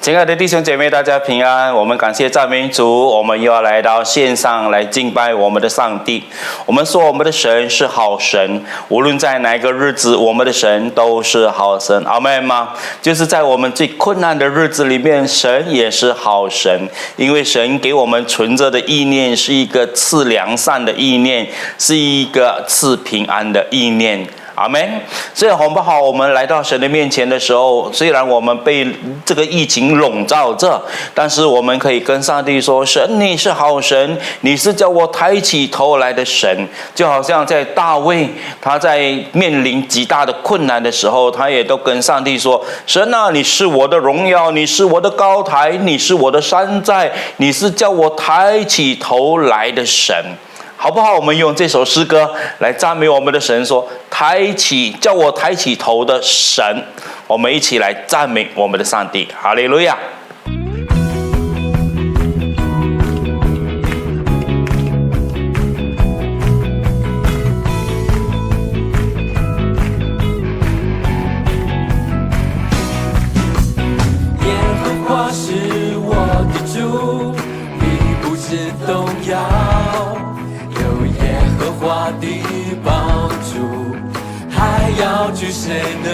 亲爱的弟兄姐妹，大家平安。我们感谢赞美主，我们又要来到线上来敬拜我们的上帝。我们说我们的神是好神，无论在哪一个日子，我们的神都是好神。阿们吗？就是在我们最困难的日子里面，神也是好神，因为神给我们存着的意念是一个赐良善的意念，是一个赐平安的意念。阿们。所以好不好？我们来到神的面前的时候，虽然我们被这个疫情笼罩着，但是我们可以跟上帝说：神，你是好神，你是叫我抬起头来的神。就好像在大卫，他在面临极大的困难的时候，他也都跟上帝说：神啊，你是我的荣耀，你是我的高台，你是我的山寨，你是叫我抬起头来的神。好不好？我们用这首诗歌来赞美我们的神，说：叫我抬起头的神。我们一起来赞美我们的上帝，哈利路亚。耶和华是我的主，你不致动摇。我的帮助，还要惧谁呢？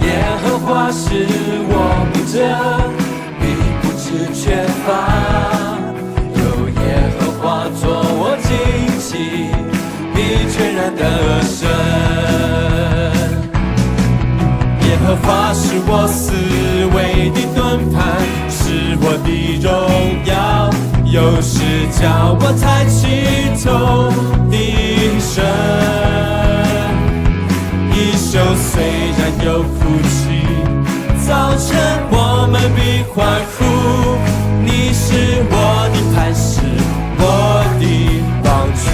耶和华是我牧者，必不致缺乏。有耶和华作我旌旗，必全然得胜。耶和华是我四围的盾牌，是我的荣耀。有时叫我抬起头的神，一宿虽然有哭泣，早晨我们必欢呼。你是我的磐石，我的帮助，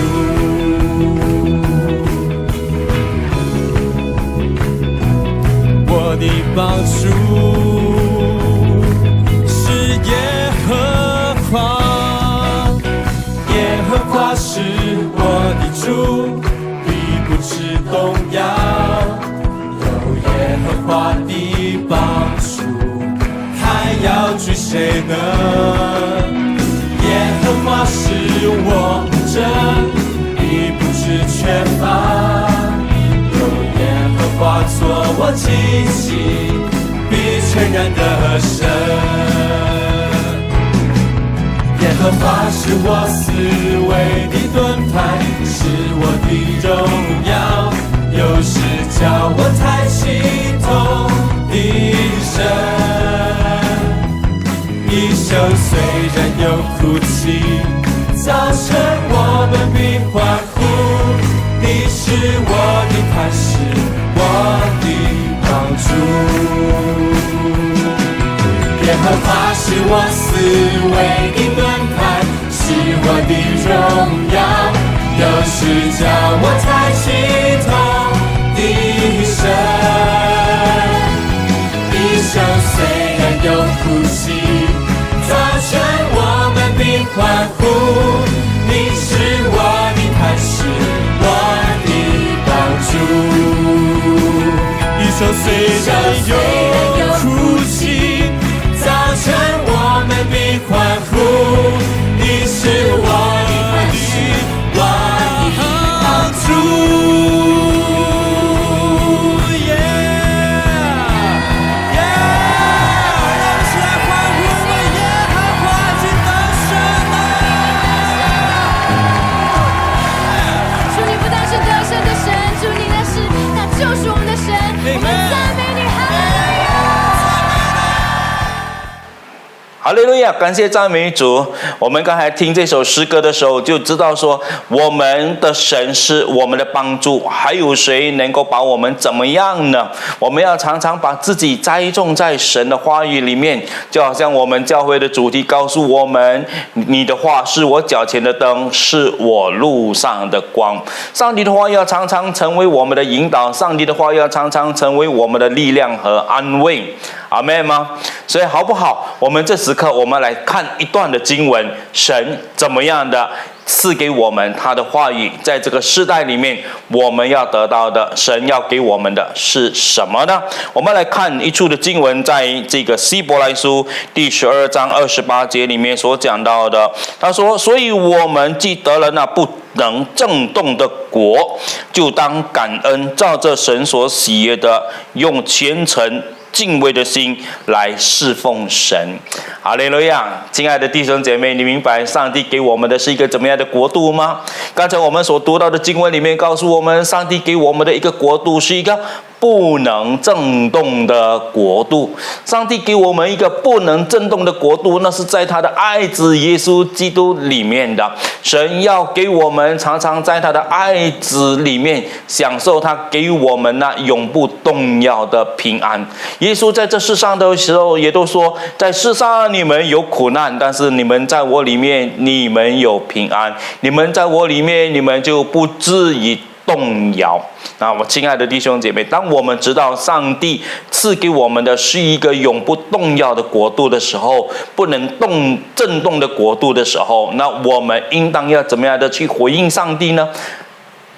我的帮助是耶和华。耶和华是我的主，必不致动摇。有耶和华的帮助，还要惧谁呢？耶和华是我牧者，必不致缺乏。有耶和华作我旌旗，必全然得胜。耶和华是我四围的盾牌，是我的荣耀。有时叫我抬起头的神，一宿虽然有哭泣，早晨我们必欢呼。你是我的磐石，我的帮助。耶和华是我四围的盾牌，是我的荣耀。有时叫我抬起头的神，一宿虽然有哭泣，早晨我们必欢呼。你是我的磐石，我的帮助。一宿虽然有哭泣，早晨我们必欢呼。你是我的磐石，我的帮助。就是我们的神，我们赞美你，哈利路亚！哈利路亚！感谢赞美主。我们刚才听这首诗歌的时候，就知道说，我们的神是我们的帮助，还有谁能够把我们怎么样呢？我们要常常把自己栽种在神的话语里面，就好像我们教会的主题告诉我们：你的话是我脚前的灯，是我路上的光。上帝的话要常常成为我们的引导，上帝的话要常常成为我们的力量和安慰。阿们吗？所以好不好？我们这时刻我们来看一段的经文，神怎么样的赐给我们他的话语，在这个世代里面我们要得到的，神要给我们的是什么呢？我们来看一处的经文，在这个希伯来书第12章28节里面所讲到的，他说，所以我们既得了那不能震动的国，就当感恩，照着神所喜悦的，用虔诚敬畏的心来侍奉神。哈利路亚！亲爱的弟兄姐妹，你明白上帝给我们的是一个怎么样的国度吗？刚才我们所读到的经文里面告诉我们，上帝给我们的一个国度是一个不能震动的国度。上帝给我们一个不能震动的国度，那是在他的爱子耶稣基督里面的。神要给我们常常在他的爱子里面享受他给我们那永不动摇的平安。耶稣在这世上的时候也都说，在世上你们有苦难，但是你们在我里面你们有平安，你们在我里面你们就不至于动摇。那我亲爱的弟兄姐妹，当我们知道上帝赐给我们的是一个永不动摇的国度的时候，不能震动的国度的时候，那我们应当要怎么样的去回应上帝呢？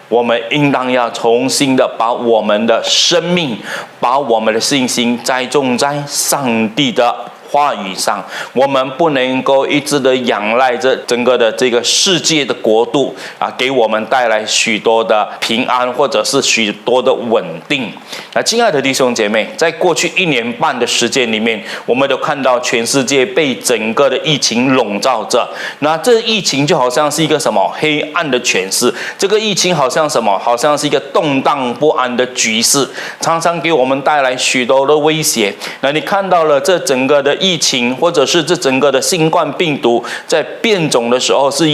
我们应当要重新的把我们的生命，把我们的信心栽种在上帝的话语上。我们不能够一直的仰赖着整个的这个世界的国度给我们带来许多的平安，或者是许多的稳定。那亲爱的弟兄姐妹，在过去1年半的时间里面，我们都看到全世界被整个的疫情笼罩着。那这疫情就好像是一个什么黑暗的权势，这个疫情好像什么，好像是一个动荡不安的局势，常常给我们带来许多的威胁。那你看到了这整个的疫情，或者是这整个的新冠病毒在变种的时候是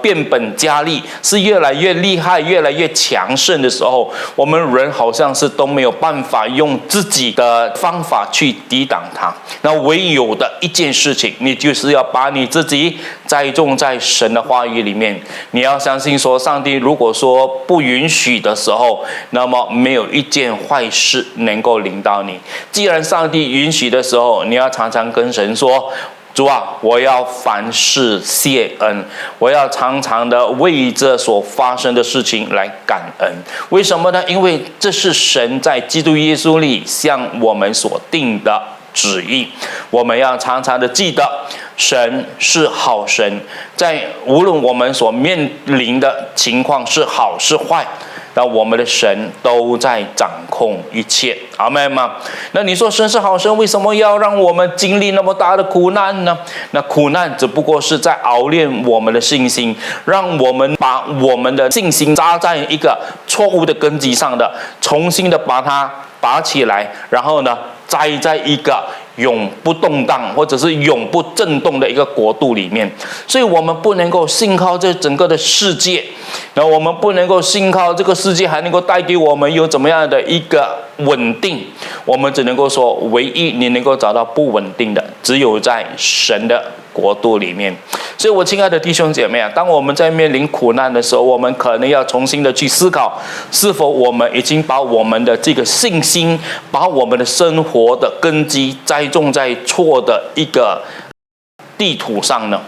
变本加厉，是越来越厉害，越来越强盛的时候，我们人好像是都没有办法用自己的方法去抵挡它。那唯有的一件事情，你就是要把你自己栽种在神的话语里面。你要相信说，上帝如果说不允许的时候，那么没有一件坏事能够临到你。既然上帝允许的时候，你要常常跟神说，主啊，我要凡事谢恩，我要常常的为这所发生的事情来感恩。为什么呢？因为这是神在基督耶稣里向我们所定的旨意。我们要常常的记得，神是好神，在无论我们所面临的情况是好是坏，那我们的神都在掌控一切。阿们吗？那你说神是好神，为什么要让我们经历那么大的苦难呢？那苦难只不过是在熬炼我们的信心，让我们把我们的信心扎在一个错误的根基上的，重新的把它拔起来，然后呢栽在一个永不动荡或者是永不震动的一个国度里面。所以我们不能够信靠这整个的世界，然后我们不能够信靠这个世界还能够带给我们有怎么样的一个稳定。我们只能够说，唯一你能够找到不稳定的，只有在神的国度里面。所以我亲爱的弟兄姐妹当我们在面临苦难的时候，我们可能要重新的去思考，是否我们已经把我们的这个信心，把我们的生活的根基栽种在错的一个地图上呢？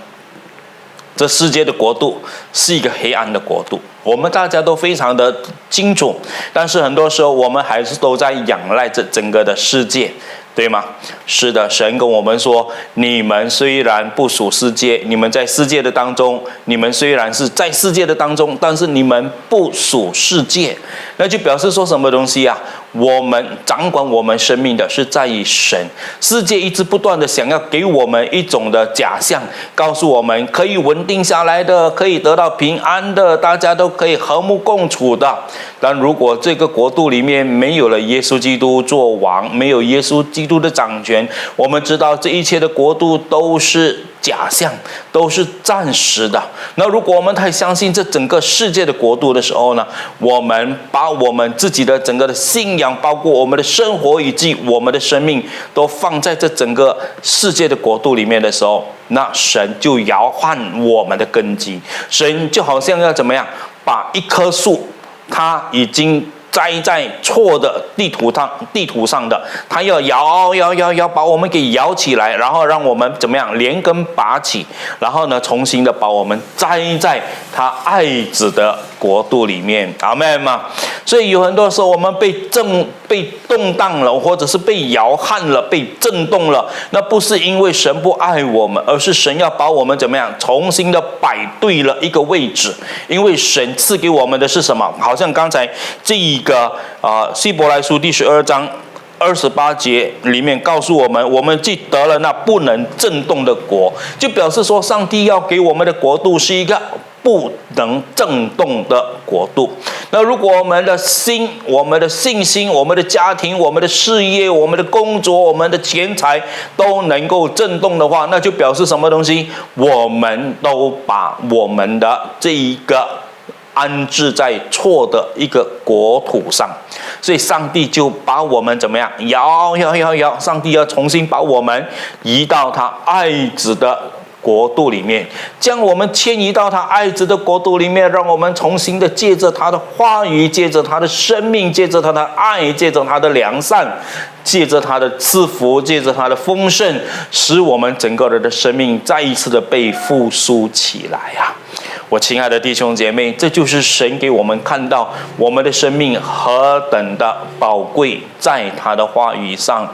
这世界的国度是一个黑暗的国度，我们大家都非常的清楚，但是很多时候我们还是都在仰赖着整个的世界，对吗？是的，神跟我们说，你们虽然不属世界，你们在世界的当中，你们虽然是在世界的当中，但是你们不属世界。那就表示说什么东西啊？我们掌管我们生命的是在于神。世界一直不断的想要给我们一种的假象，告诉我们可以稳定下来的，可以得到平安的，大家都可以和睦共处的。但如果这个国度里面没有了耶稣基督做王，没有耶稣基督的掌权，我们知道这一切的国度都是假象，都是暂时的。那如果我们太相信这整个世界的国度的时候呢，我们把我们自己的整个的信仰，包括我们的生活以及我们的生命都放在这整个世界的国度里面的时候，那神就摇撼我们的根基。神就好像要怎么样，把一棵树它已经栽在错的地图上的，他要摇，把我们给摇起来，然后让我们怎么样连根拔起，然后呢，重新的把我们栽在他爱子的国度里面，阿们吗？所以有很多时候我们被动荡了，或者是被摇撼了，被震动了，那不是因为神不爱我们，而是神要把我们怎么样重新的摆对了一个位置。因为神赐给我们的是什么？好像刚才这一个希伯来书第12章28节里面告诉我们，我们既得了那不能震动的国，就表示说上帝要给我们的国度是一个不能震动的国度。那如果我们的心、我们的信心、我们的家庭、我们的事业、我们的工作、我们的钱财都能够震动的话，那就表示什么东西？我们都把我们的这一个安置在错的一个国土上，所以上帝就把我们怎么样摇，上帝要重新把我们移到他爱子的国度里面，将我们迁移到他爱子的国度里面，让我们重新的借着他的话语，借着他的生命，借着他的爱，借着他的良善，借着他的赐福，借着他的丰盛，使我们整个人的生命再一次的被复苏起来啊！我亲爱的弟兄姐妹，这就是神给我们看到我们的生命何等的宝贵，在他的话语上。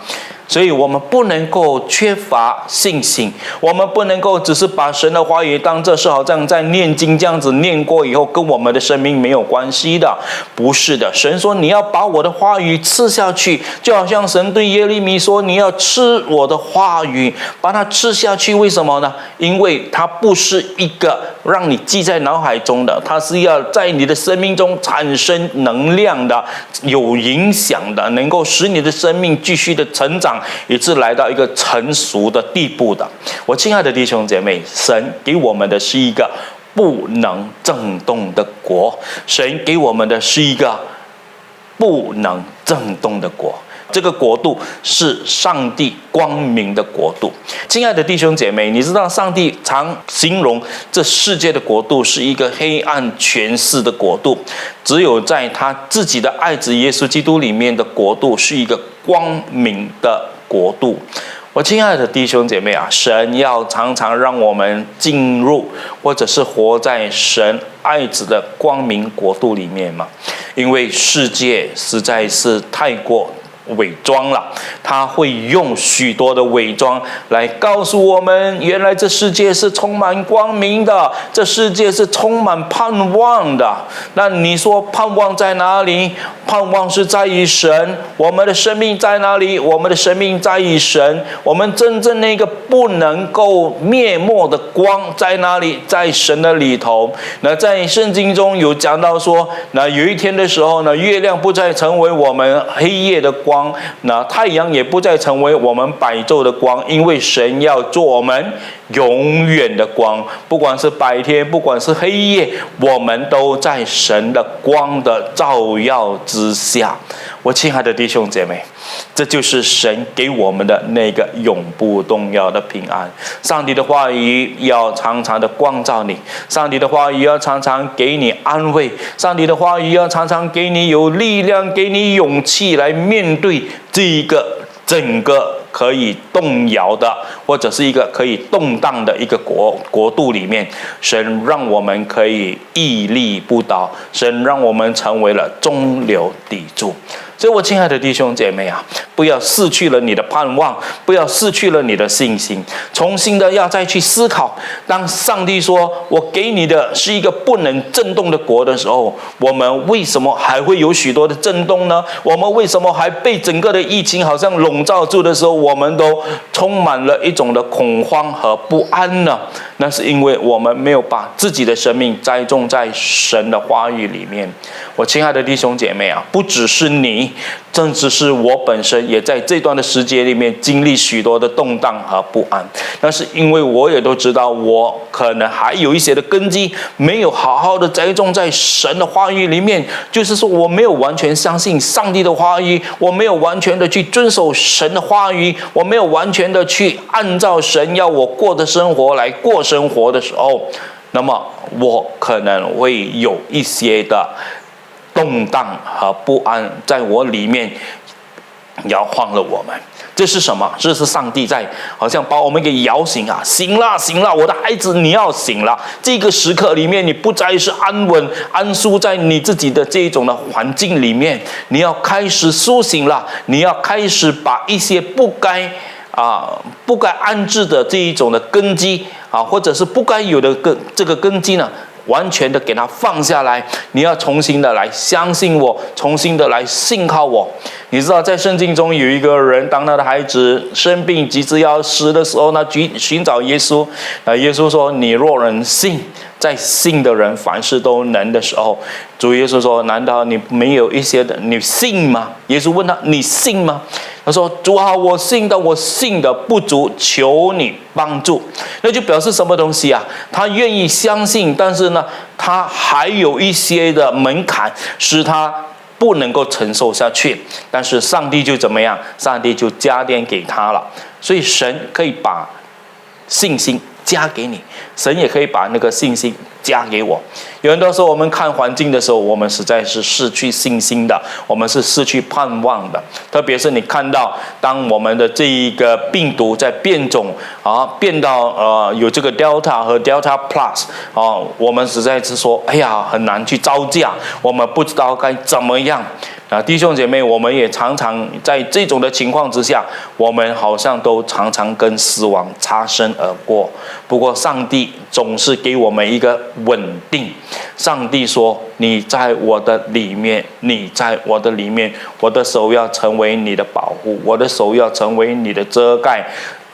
所以我们不能够缺乏信心，我们不能够只是把神的话语当这是好像在念经这样子念过以后跟我们的生命没有关系的。不是的，神说你要把我的话语吃下去，就好像神对耶利米说你要吃我的话语，把它吃下去。为什么呢？因为它不是一个让你记在脑海中的，它是要在你的生命中产生能量的，有影响的，能够使你的生命继续的成长，以致来到一个成熟的地步的。我亲爱的弟兄姐妹，神给我们的是一个不能震动的国，神给我们的是一个不能震动的国。这个国度是上帝光明的国度。亲爱的弟兄姐妹，你知道上帝常形容这世界的国度是一个黑暗权势的国度，只有在他自己的爱子耶稣基督里面的国度是一个光明的国度。我亲爱的弟兄姐妹啊，神要常常让我们进入或者是活在神爱子的光明国度里面嘛，因为世界实在是太过伪装了，他会用许多的伪装来告诉我们，原来这世界是充满光明的，这世界是充满盼望的。那你说盼望在哪里？盼望是在于神。我们的生命在哪里？我们的生命在于神。我们真正那个不能够灭没的光在哪里？在神的里头。那在圣经中有讲到说，那有一天的时候呢，月亮不再成为我们黑夜的光，那太阳也不再成为我们白昼的光，因为神要做我们永远的光。不管是白天，不管是黑夜，我们都在神的光的照耀之下。我亲爱的弟兄姐妹，这就是神给我们的那个永不动摇的平安。上帝的话语要常常的光照你，上帝的话语要常常给你安慰，上帝的话语要常常给你有力量，给你勇气来面对这一个整个可以动摇的，或者是一个可以动荡的一个国度里面，神让我们可以屹立不倒，神让我们成为了中流砥柱。所以我亲爱的弟兄姐妹啊，不要失去了你的盼望，不要失去了你的信心，重新的要再去思考，当上帝说我给你的是一个不能震动的国的时候，我们为什么还会有许多的震动呢？我们为什么还被整个的疫情好像笼罩住的时候，我们都充满了一种的恐慌和不安呢？那是因为我们没有把自己的生命栽种在神的话语里面。我亲爱的弟兄姐妹啊，不只是你，正只是我本身也在这段的时间里面经历许多的动荡和不安。但是因为我也都知道，我可能还有一些的根基没有好好的栽种在神的话语里面，就是说我没有完全相信上帝的话语，我没有完全的去遵守神的话语，我没有完全的去按照神要我过的生活来过生活的时候，那么我可能会有一些的动荡和不安在我里面摇晃了我们。这是什么？这是上帝在好像把我们给摇醒啊！醒了，醒了，我的孩子，你要醒了。这个时刻里面，你不再是安稳安舒在你自己的这种的环境里面，你要开始苏醒了，你要开始把一些不该安置的这一种的根基啊，或者是不该有的这个根基呢，完全的给它放下来。你要重新的来相信我，重新的来信靠我。你知道在圣经中有一个人，当他的孩子生病及至要死的时候呢，寻找耶稣。耶稣说：“你若能信，在信的人凡事都能的时候。”主耶稣说：“难道你没有一些的你信吗？”耶稣问他：“你信吗？”他说：“主啊，我信的不足，求你帮助。”那就表示什么东西啊？他愿意相信，但是呢，他还有一些的门槛，使他不能够承受下去。但是上帝就怎么样？上帝就加点给他了。所以神可以把信心加给你，神也可以把那个信心加给我。有很多时候我们看环境的时候，我们实在是失去信心的，我们是失去盼望的。特别是你看到当我们的这一个病毒在变种变到有这个 Delta 和 Delta Plus 我们实在是说，哎呀，很难去招架，我们不知道该怎么样。弟兄姐妹，我们也常常在这种的情况之下，我们好像都常常跟死亡擦身而过。不过上帝总是给我们一个稳定。上帝说：“你在我的里面，你在我的里面，我的手要成为你的保护，我的手要成为你的遮盖。”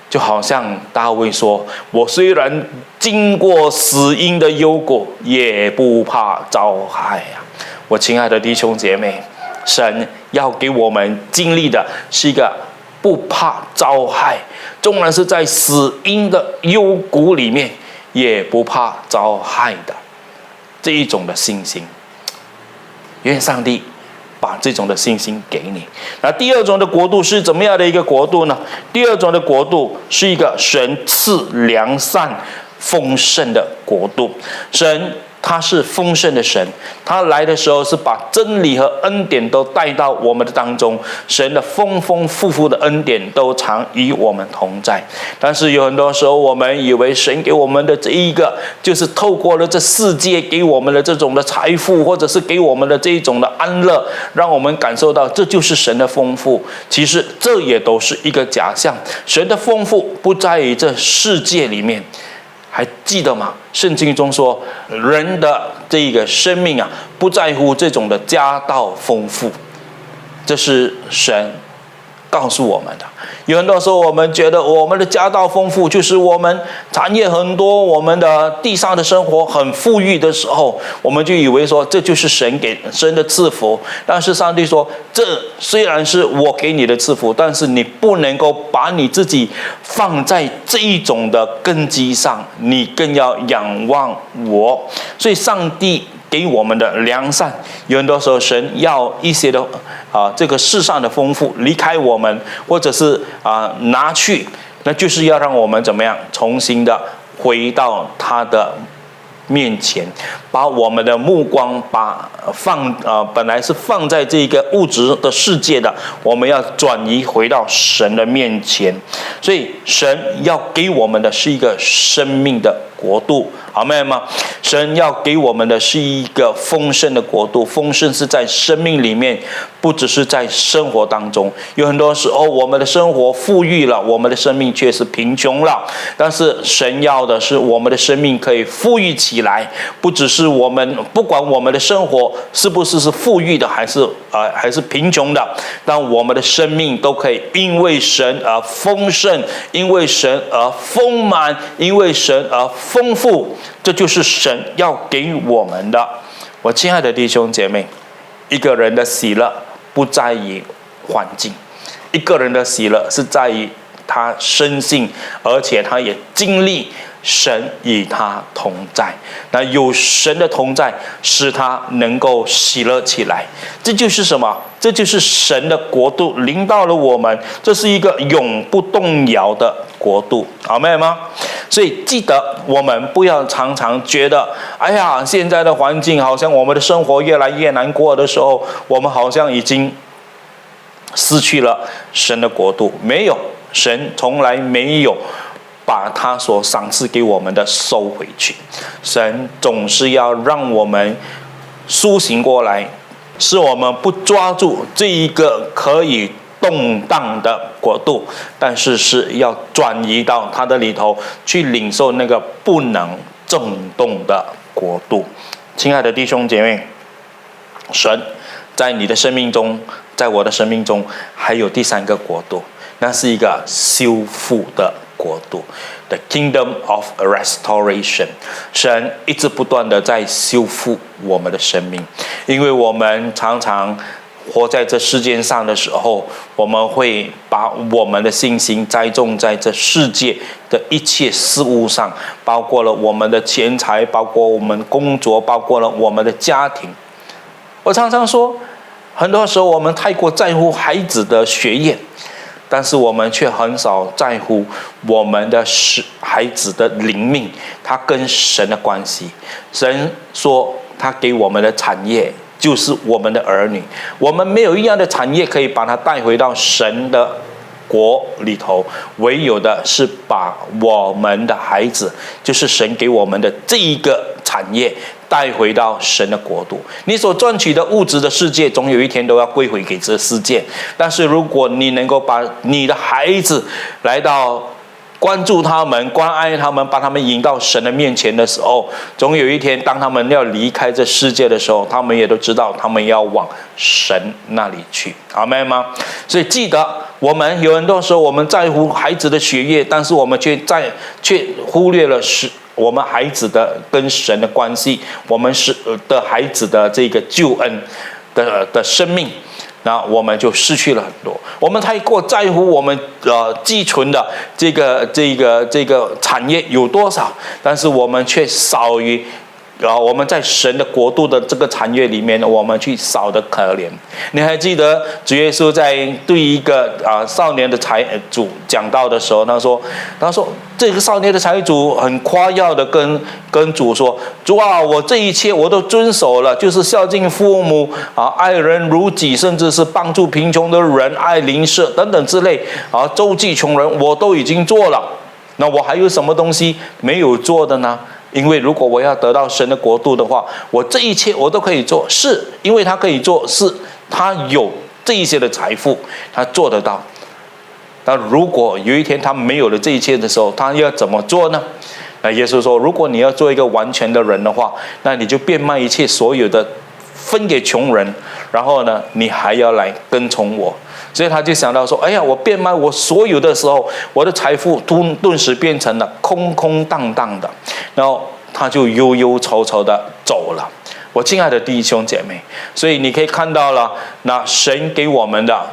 就好像大卫说：“我虽然经过死荫的幽谷，也不怕遭害啊！”我亲爱的弟兄姐妹，神要给我们经历的是一个不怕遭害，纵然是在死荫的幽谷里面，也不怕遭害的这一种的信心。愿上帝把这种的信心给你。那第二种的国度是怎么样的一个国度呢？第二种的国度是一个神赐良善丰盛的国度。神他是丰盛的神，他来的时候是把真理和恩典都带到我们的当中，神的丰丰富富的恩典都常与我们同在。但是有很多时候我们以为神给我们的这一个就是透过了这世界给我们的这种的财富，或者是给我们的这一种的安乐，让我们感受到这就是神的丰富。其实这也都是一个假象，神的丰富不在于这世界里面。还记得吗？圣经中说，人的这个生命不在乎这种的家道丰富，这是神告诉我们的。有很多时候我们觉得我们的家道丰富，就是我们产业很多，我们的地上的生活很富裕的时候，我们就以为说这就是神的赐福。但是上帝说，这虽然是我给你的赐福，但是你不能够把你自己放在这一种的根基上，你更要仰望我。所以上帝给我们的良善，有很多时候神要一些的这个世上的丰富离开我们，或者是拿去，那就是要让我们怎么样重新的回到他的面前，把我们的目光本来是放在这个物质的世界的，我们要转移回到神的面前。所以神要给我们的是一个生命的国度，阿们吗？神要给我们的是一个丰盛的国度。丰盛是在生命里面，不只是在生活当中。有很多时候我们的生活富裕了，我们的生命却是贫穷了。但是神要的是我们的生命可以富裕起来，不只是我们，不管我们的生活是不是富裕的，还是贫穷的，但我们的生命都可以因为神而丰盛，因为神而丰满，因为神而丰富。这就是神要给我们的。我亲爱的弟兄姐妹，一个人的喜乐不在于环境，一个人的喜乐是在于他深信，而且他也经历神与他同在。那有神的同在，使他能够喜乐起来。这就是什么？这就是神的国度临到了我们，这是一个永不动摇的国度，阿们吗？所以记得我们不要常常觉得，哎呀，现在的环境好像我们的生活越来越难过的时候，我们好像已经失去了神的国度。没有，神从来没有把他所赏赐给我们的收回去。神总是要让我们苏醒过来，使我们不抓住这一个可以动荡的国度，但是要转移到它的里头去领受那个不能震动的国度。亲爱的弟兄姐妹，神在你的生命中，在我的生命中还有第三个国度，那是一个修复的国度， The Kingdom of Restoration。 神一直不断的在修复我们的生命，因为我们常常活在这世界上的时候，我们会把我们的信心栽种在这世界的一切事物上，包括了我们的钱财，包括我们工作，包括了我们的家庭。我常常说，很多时候我们太过在乎孩子的学业，但是我们却很少在乎我们的孩子的灵命，他跟神的关系。神说他给我们的产业就是我们的儿女，我们没有一样的产业可以把它带回到神的国里头，唯有的是把我们的孩子，就是神给我们的这一个产业带回到神的国度。你所赚取的物质的世界，总有一天都要归回给这世界，但是如果你能够把你的孩子来到关注他们，关爱他们，把他们引到神的面前的时候，总有一天当他们要离开这世界的时候，他们也都知道他们要往神那里去，阿们吗？所以记得，我们有很多时候我们在乎孩子的学业，但是我们却忽略了我们孩子的跟神的关系，我们的孩子的这个救恩的生命，那我们就失去了很多。我们太过在乎我们寄存的这个产业有多少，但是我们却少于我们在神的国度的这个产业里面，我们去少得可怜。你还记得主耶稣在对一个少年的财主讲道的时候，他说这个少年的财主很夸耀的跟主说，主啊，我这一切我都遵守了，就是孝敬父母爱人如己，甚至是帮助贫穷的人，爱邻舍等等之类周济穷人，我都已经做了。那我还有什么东西没有做的呢？因为如果我要得到神的国度的话，我这一切我都可以做，是因为他可以做，是他有这一些的财富，他做得到。那如果有一天他没有了这一切的时候，他要怎么做呢？那耶稣说，如果你要做一个完全的人的话，那你就变卖一切所有的，分给穷人，然后呢，你还要来跟从我。所以他就想到说，哎呀，我变卖我所有的时候，我的财富顿时变成了空空荡荡的，然后他就忧忧愁愁的走了。我亲爱的弟兄姐妹，所以你可以看到了，那神给我们的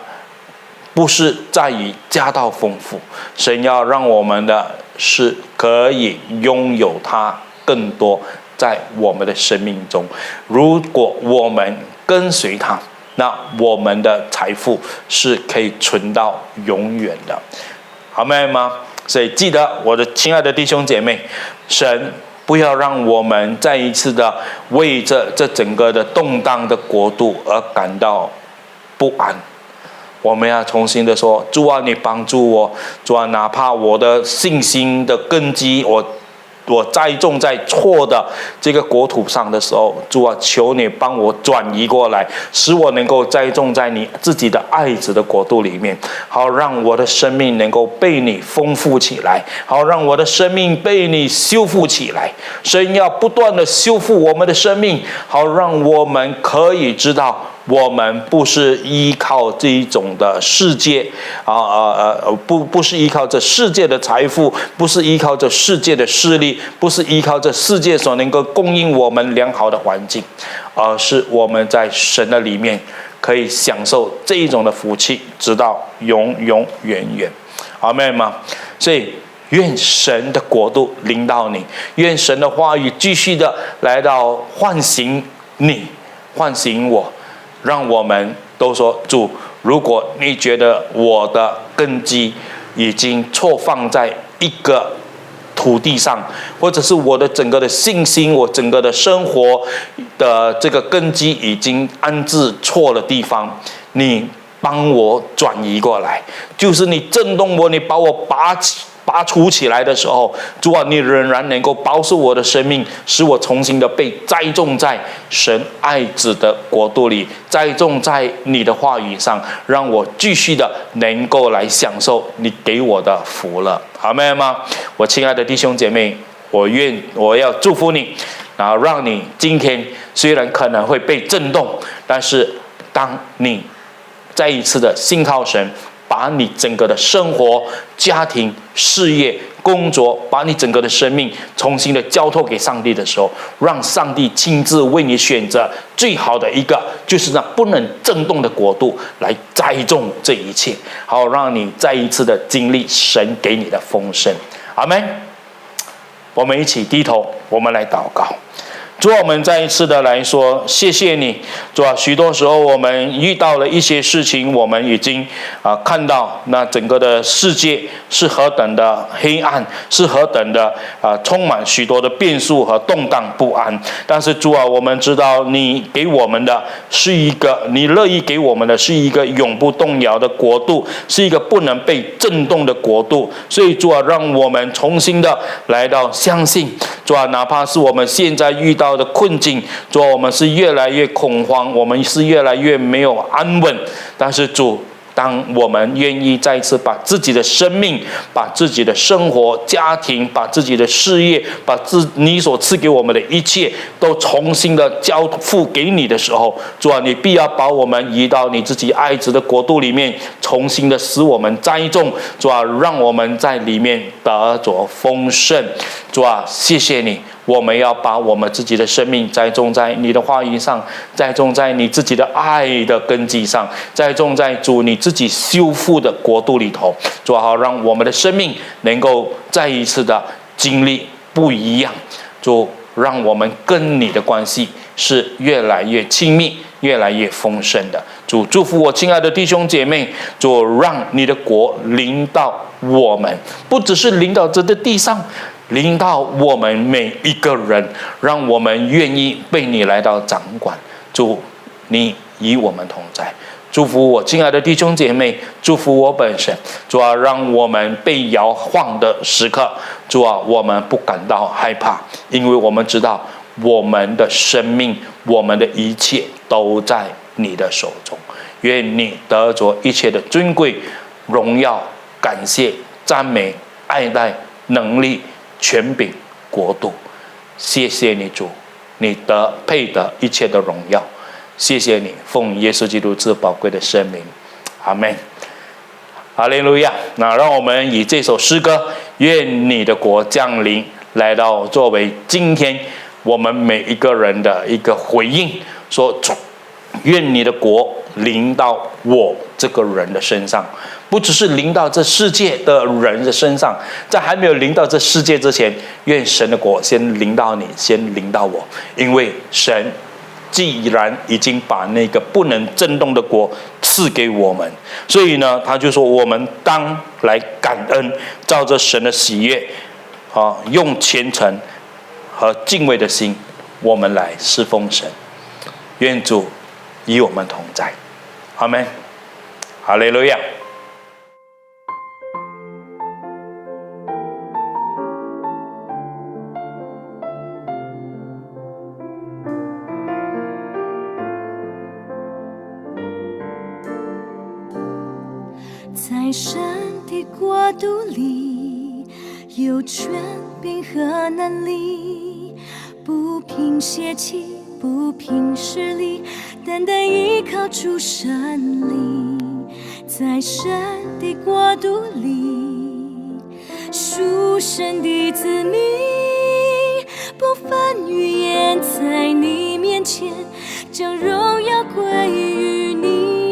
不是在于家道丰富，神要让我们的是可以拥有他更多在我们的生命中。如果我们跟随他，那我们的财富是可以存到永远的，好吗？所以记得，我的亲爱的弟兄姐妹，神不要让我们再一次的为这整个的动荡的国度而感到不安。我们要重新的说，主啊，你帮助我，主啊，哪怕我的信心的根基我栽种在错的这个国土上的时候，主啊，求你帮我转移过来，使我能够栽种在你自己的爱子的国度里面，好让我的生命能够被你丰富起来，好让我的生命被你修复起来。神要不断的修复我们的生命，好让我们可以知道，我们不是依靠这一种的世界不是依靠这世界的财富，不是依靠这世界的势力，不是依靠这世界所能够供应我们良好的环境，而是我们在神的里面可以享受这一种的福气，直到永永远远，阿们吗？所以愿神的国度临到你，愿神的话语继续的来到唤醒你，唤醒我，让我们都说，主，如果你觉得我的根基已经错放在一个土地上，或者是我的整个的信心，我整个的生活的这个根基已经安置错了地方，你帮我转移过来，就是你震动我，你把我拔除起来的时候，主啊，你仍然能够保守我的生命，使我重新的被栽种在神爱子的国度里，栽种在你的话语上，让我继续的能够来享受你给我的福乐。阿们吗？我亲爱的弟兄姐妹，我要祝福你，然后让你今天虽然可能会被震动，但是当你再一次的信靠神，把你整个的生活、家庭、事业、工作，把你整个的生命重新的交托给上帝的时候，让上帝亲自为你选择最好的一个，就是那不能震动的国度来栽种这一切，好让你再一次的经历神给你的丰盛。阿们。我们一起低头，我们来祷告。主啊，我们再一次的来说谢谢你。主啊，许多时候我们遇到了一些事情，我们已经看到那整个的世界是何等的黑暗，是何等的充满许多的变数和动荡不安。但是主啊，我们知道你给我们的是一个，你乐意给我们的是一个永不动摇的国度，是一个不能被震动的国度。所以主啊，让我们重新的来到相信。主啊，哪怕是我们现在遇到的困境，主啊，我们是越来越恐慌，我们是越来越没有安稳。但是主，当我们愿意再次把自己的生命、把自己的生活、家庭、把自己的事业、把你所赐给我们的一切都重新的交付给你的时候，主啊，你必要把我们移到你自己爱子的国度里面，重新的使我们栽种。主啊，让我们在里面得着丰盛。主啊，谢谢你。我们要把我们自己的生命栽种在你的话语上，栽种在你自己的爱的根基上，栽种在主你自己修复的国度里头。主啊，好让我们的生命能够再一次的经历不一样。主，让我们跟你的关系是越来越亲密，越来越丰盛的。主，祝福我亲爱的弟兄姐妹。主，让你的国临到我们，不只是临到这个地上，临到我们每一个人，让我们愿意被你来到掌管。主，你与我们同在。祝福我亲爱的弟兄姐妹，祝福我本身。主啊，让我们被摇晃的时刻，主啊，我们不感到害怕，因为我们知道我们的生命，我们的一切都在你的手中。愿你得着一切的尊贵、荣耀、感谢、赞美、爱戴、能力、权柄、国度。谢谢你主，你配得一切的荣耀。谢谢你，奉耶稣基督之宝贵的圣名，阿们。哈利路亚。那让我们以这首诗歌，愿你的国降临，来到作为今天我们每一个人的一个回应，说主，愿你的国临到我这个人的身上，不只是临到这世界的人的身上，在还没有临到这世界之前，愿神的国先临到你，先临到我。因为神既然已经把那个不能震动的国赐给我们，所以呢，他就说我们当来感恩，照着神的喜悦，用虔诚和敬畏的心，我们来侍奉神。愿主与我们同在，阿们。哈利路亚。在神的国度里，有权柄和能力，不凭血气，不凭实力，单单依靠主神灵。在神的国度里，属神的子民，不分语言，在你面前将荣耀归于你。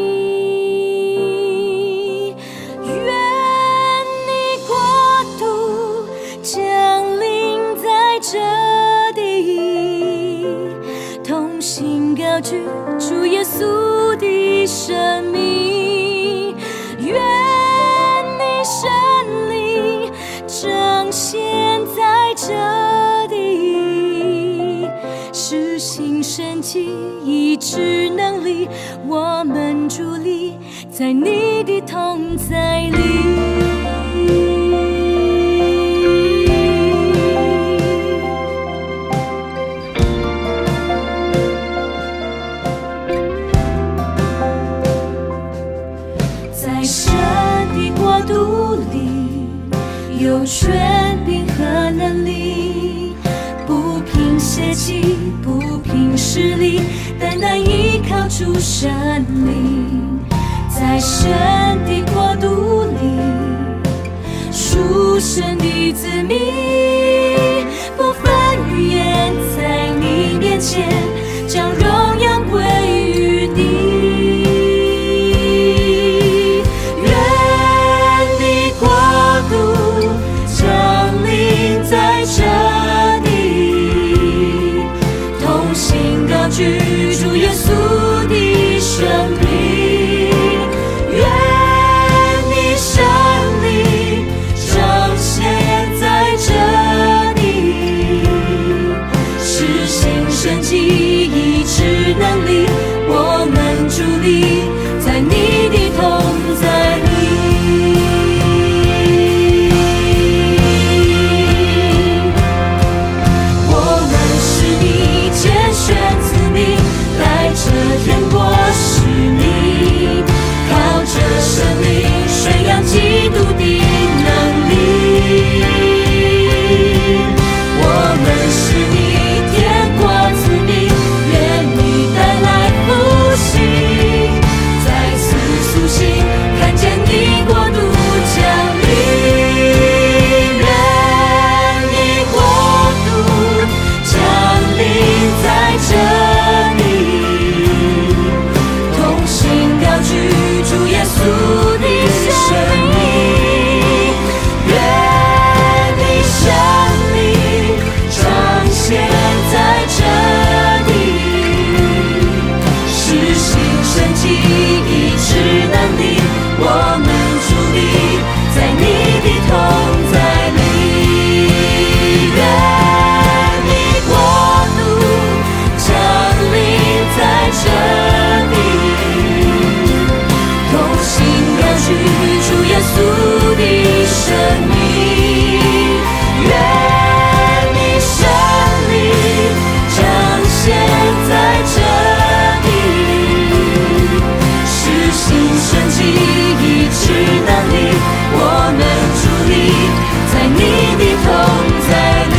愿你国度气、医治能力，我们伫立在你的同在里。在神的国度里，有权柄和能力，不凭血气，不凭实力，单单依靠主神灵。在神的国度里，属神的子民，不分语言，在你面前将荣耀归于你。居住耶稣的生命，愿你生命彰显在这里，实行神迹医治能力，我们伫立在你的同在里。我们是你拣选带着天国使命，靠着生命宣扬基督的能力。我们是你天国子民，愿你带来复兴，再次苏醒，看见你国度降临。愿你国度降临在这。主耶稣的生命，愿你生命彰显在这里，实行神迹医治能力，我们伫立在你的同在里。愿你国度降临在这里，居住耶稣的生命，愿你生命彰显在这里，实行神迹医治能力，我们伫立在你的同在里。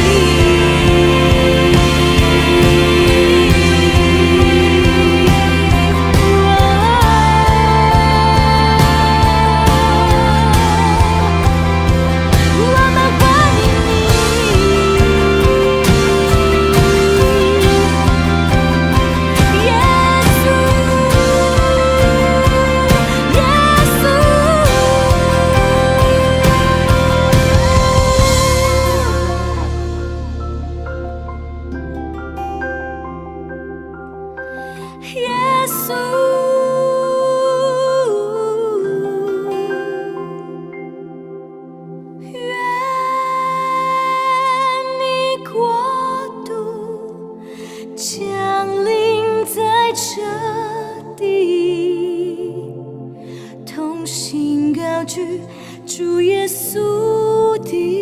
主耶稣的